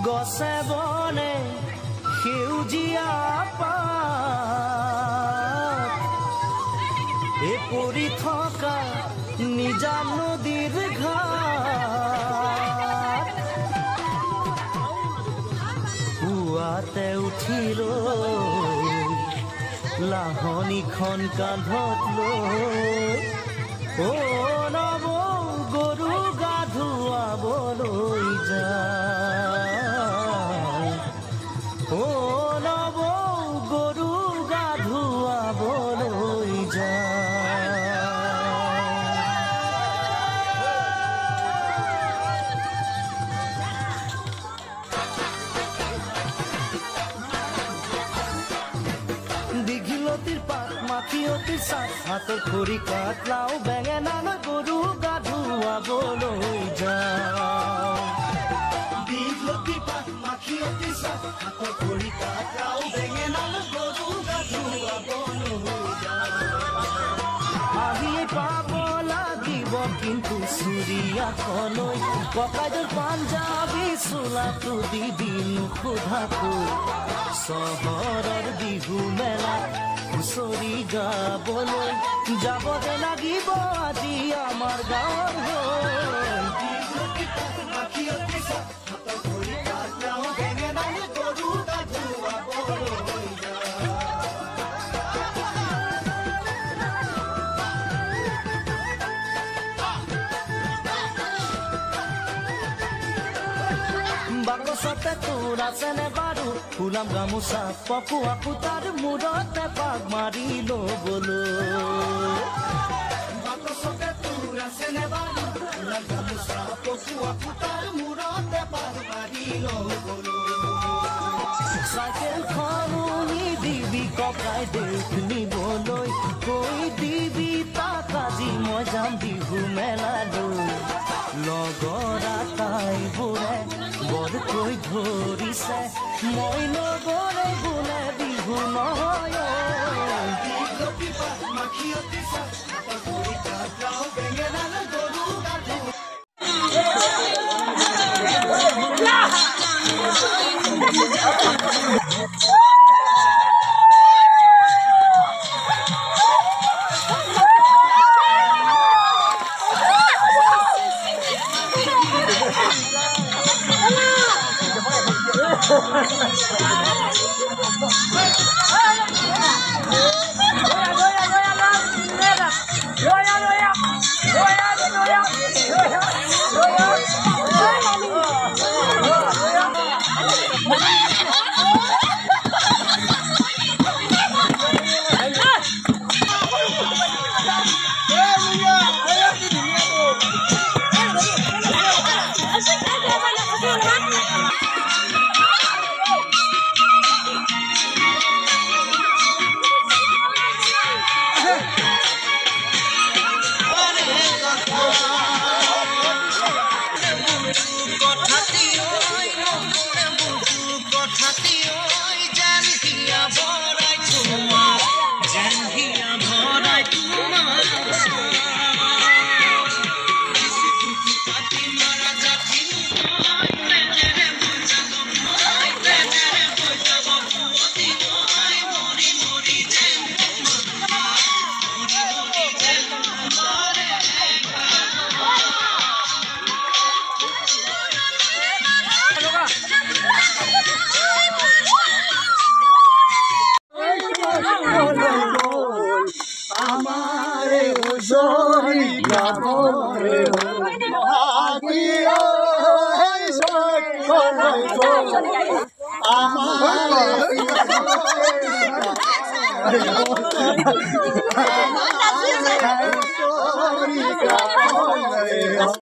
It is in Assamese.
গছে বনে সেউজীয়া পাত পৰি থকা নিজা নদীৰ ঘাট পুৱাতে উঠিল লাহনিখন কান্ধত লৈ নৱ গৰু গা ধুৱাবলৈ যায় নৱ গৰু গা ধুৱাবলৈ যায় দীঘলতিৰ পাত মাখিয়তিৰ চাট হাতৰ খৰি কাঠ লাও বেঙেনা লৈ গৰু গা ধুৱাবলৈ যায় দীঘলতিৰ পাত মাখিয়তিৰ চাট হাতৰ খৰি কাঠ লাও বেঙেনা লৈ গৰু গা ধুৱাবলৈ যায় আহিয়ে পাব লাগিব কিন্তু চুৰিয়াখলৈ ককাইদেউৰ পাঞ্জাবী চোলাটো দি দিন সোধাকৈ চহৰৰ বিহু মেলাত হুঁচৰি গাবলৈ যাবগে লাগিব আজি আমাৰ গাঁৱৰ বাকচতে তোৰ আছেনে বাৰু ফুলাম গামোচা পকোৱা সূতাৰ মূৰতে পাক মাৰি ল'বলৈ বাকচতে তোৰ আছেনে বাৰু ফুলাম গামোচা পকোৱা সূতাৰ মূৰতে পাক মাৰি ল'বলৈ চাইকেলখন নি দিবি ককাইদেউক নিবলৈ কৈ দিবি তাক আজি মই যাম বিহু মেলালৈ লগৰ আটাইবোৰে বৰকৈ ধৰিছে মই নগৰে বোলে বিহু নহয়